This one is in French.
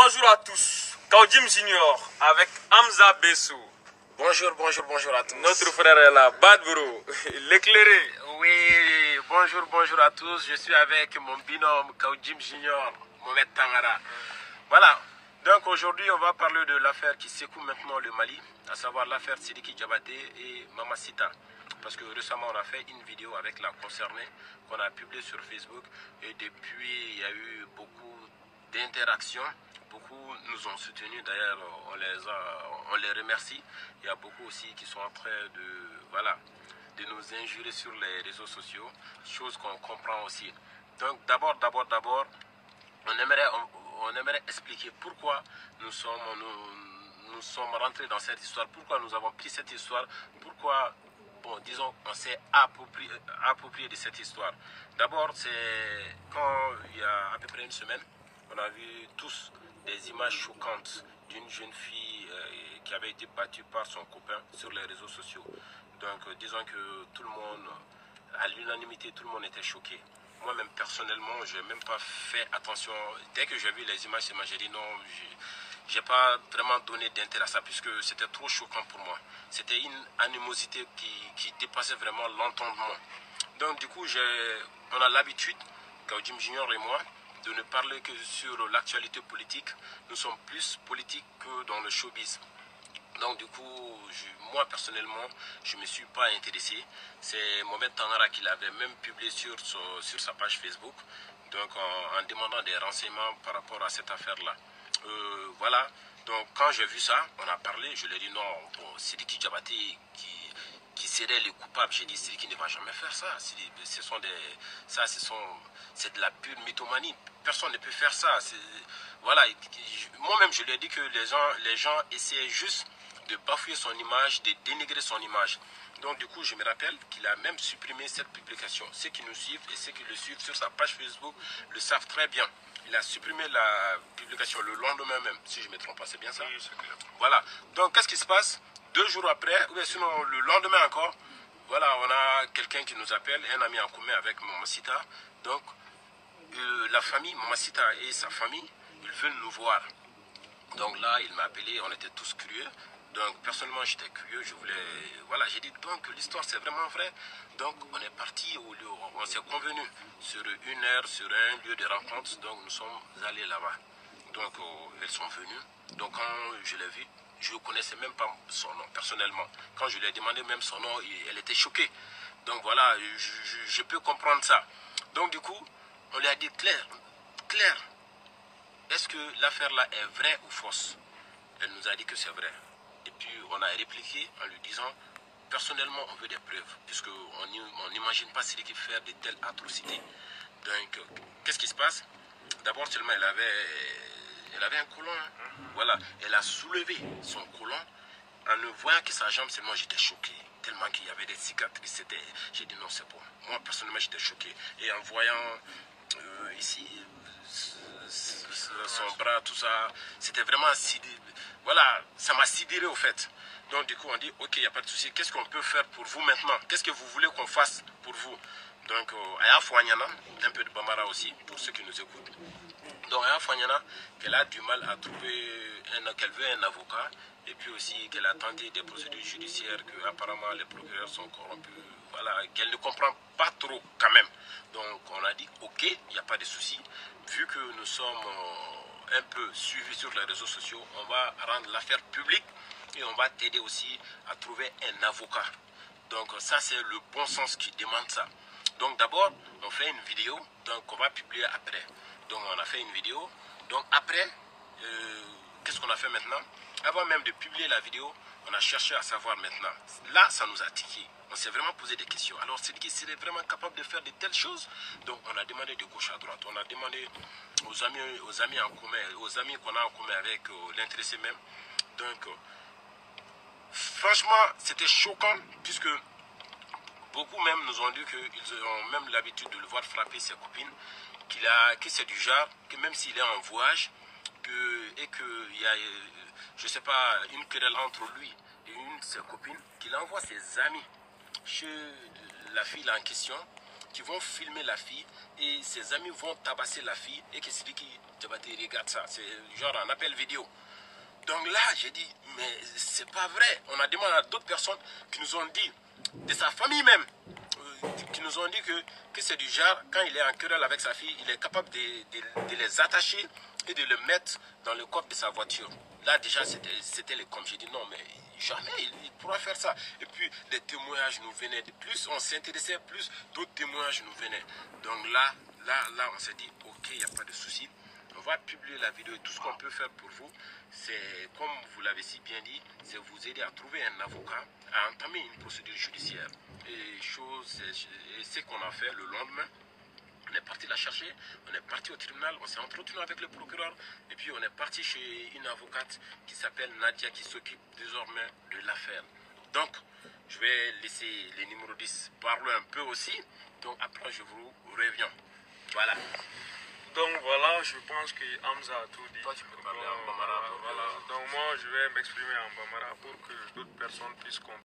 Bonjour à tous, Kaudim Junior avec Hamza Bessou. Bonjour à tous. Notre frère est là, Bad Bro, l'éclairé. Oui, bonjour à tous. Je suis avec mon binôme Kaudim Junior, Mohamed Tangara. Voilà, donc aujourd'hui on va parler de l'affaire qui secoue maintenant le Mali, à savoir l'affaire Sidiki Diabaté et Mamacita. Parce que récemment on a fait une vidéo avec la concernée qu'on a publiée sur Facebook et depuis il y a eu beaucoup d'interactions. Beaucoup nous ont soutenus, d'ailleurs on les remercie. Il y a beaucoup aussi qui sont en train de nous injurer sur les réseaux sociaux, chose qu'on comprend aussi. Donc d'abord, on aimerait expliquer pourquoi nous sommes rentrés dans cette histoire, pourquoi nous avons pris cette histoire, pourquoi, bon, disons, on s'est approprié de cette histoire. D'abord, c'est quand il y a à peu près une semaine, on a vu tous des images choquantes d'une jeune fille qui avait été battue par son copain sur les réseaux sociaux. Donc, disons que tout le monde, à l'unanimité, tout le monde était choqué. Moi-même, personnellement, je n'ai même pas fait attention. Dès que j'ai vu les images, j'ai dit non, je n'ai pas vraiment donné d'intérêt à ça, puisque c'était trop choquant pour moi. C'était une animosité qui dépassait vraiment l'entendement. Donc, du coup, on a l'habitude, Kaudim Junior et moi, de ne parler que sur l'actualité politique. Nous sommes plus politiques que dans le showbiz. Donc du coup, moi personnellement, je ne me suis pas intéressé. C'est Mohamed Tangara qui l'avait même publié sur sa page Facebook, donc en demandant des renseignements par rapport à cette affaire-là. Voilà, donc quand j'ai vu ça, on a parlé, je lui ai dit non, bon, Sidiki Diabaté qui serait le coupable. J'ai dit Sidiki ne va jamais faire ça. C'est de la pure mythomanie. Personne ne peut faire ça. Voilà, moi-même je lui ai dit que les gens essaient juste de bafouer son image, de dénigrer son image. Donc du coup, je me rappelle qu'il a même supprimé cette publication. Ceux qui nous suivent et ceux qui le suivent sur sa page Facebook le savent très bien. Il a supprimé la publication le lendemain même, si je ne me trompe pas, c'est bien ça? Oui, c'est clair. Voilà. Donc qu'est-ce qui se passe? 2 jours après, ou sinon le lendemain encore, voilà, on a quelqu'un qui nous appelle, un ami en commun avec Mamacita. Donc la famille, Mamacita et sa famille, ils veulent nous voir. Donc là, il m'a appelé, on était tous curieux. Donc personnellement, j'étais curieux, voilà, j'ai dit donc l'histoire c'est vraiment vrai. Donc on est parti au lieu, on s'est convenu sur une heure, sur un lieu de rencontre. Donc nous sommes allés là-bas. Donc elles sont venues. Donc quand je l'ai vue, je ne connaissais même pas son nom personnellement. Quand je lui ai demandé même son nom, elle était choquée. Donc voilà, je peux comprendre ça. Donc du coup, on lui a dit Claire, est-ce que l'affaire là est vraie ou fausse? Elle nous a dit que c'est vrai. Et puis on a répliqué en lui disant, personnellement on veut des preuves, puisqu'on n'imagine pas ce qu'il fait de telles atrocités. Donc qu'est-ce qui se passe? D'abord seulement elle avait un côlon. Voilà, elle a soulevé son côlon. En ne voyant que sa jambe, seulement j'étais choqué. Tellement qu'il y avait des cicatrices. J'ai dit non, c'est bon. Moi personnellement j'étais choqué. Et en voyant ici son bras, tout ça, c'était vraiment sidéré. Voilà, ça m'a sidéré au fait. Donc du coup on dit ok, il n'y a pas de souci. Qu'est-ce qu'on peut faire pour vous maintenant? Qu'est-ce que vous voulez qu'on fasse pour vous? Donc Aya Fouaniana, un peu de Bambara aussi pour ceux qui nous écoutent. Donc Aya Fouaniana, qu'elle a du mal à trouver, qu'elle veut un avocat, et puis aussi qu'elle a tenté des procédures judiciaires, que apparemment les procureurs sont corrompus, voilà, qu'elle ne comprend pas trop quand même. Donc on a dit ok, il n'y a pas de souci, vu que nous sommes un peu suivis sur les réseaux sociaux, on va rendre l'affaire publique et on va t'aider aussi à trouver un avocat. Donc ça c'est le bon sens qui demande ça. Donc d'abord on fait une vidéo, donc on va publier après. Donc on a fait une vidéo. Donc après, qu'est-ce qu'on a fait maintenant? Avant même de publier la vidéo, on a cherché à savoir maintenant. Là, ça nous a tiqué. On s'est vraiment posé des questions. Alors, c'est qui serait vraiment capable de faire de telles choses? Donc, on a demandé de gauche à droite. On a demandé aux amis en commun, aux amis qu'on a en commun avec l'intéressé même. Donc, franchement, c'était choquant puisque beaucoup même nous ont dit qu'ils ont même l'habitude de le voir frapper ses copines, que c'est du genre, que même s'il est en voyage, et qu'il y a, je sais pas, une querelle entre lui et une de ses copines, qu'il envoie ses amis chez la fille en question qui vont filmer la fille et ses amis vont tabasser la fille et que Sidiki Diabaté regarde ça. C'est genre un appel vidéo. Donc là, j'ai dit, mais c'est pas vrai. On a demandé à d'autres personnes qui nous ont dit, de sa famille même, qui nous ont dit que c'est du genre, quand il est en querelle avec sa fille, il est capable de les attacher et de le mettre dans le coffre de sa voiture. Là, déjà, c'était les comme j'ai dit, non, mais jamais il pourra faire ça. Et puis, les témoignages nous venaient de plus, on s'intéressait plus, d'autres témoignages nous venaient. Donc là, on s'est dit, ok, il n'y a pas de souci. On va publier la vidéo et tout ce qu'on peut faire pour vous, c'est, comme vous l'avez si bien dit, c'est vous aider à trouver un avocat, à entamer une procédure judiciaire. Et c'est ce qu'on a fait le lendemain. On est parti la chercher, on est parti au tribunal, on s'est entretenu avec le procureur et puis on est parti chez une avocate qui s'appelle Nadia qui s'occupe désormais de l'affaire. Donc, je vais laisser les numéros 10 parler un peu aussi. Donc après, je vous reviens. Voilà. Donc voilà, je pense que Hamza a tout dit. Toi, tu peux parler en Bambara. Voilà. Donc moi, je vais m'exprimer en Bambara pour que d'autres personnes puissent comprendre.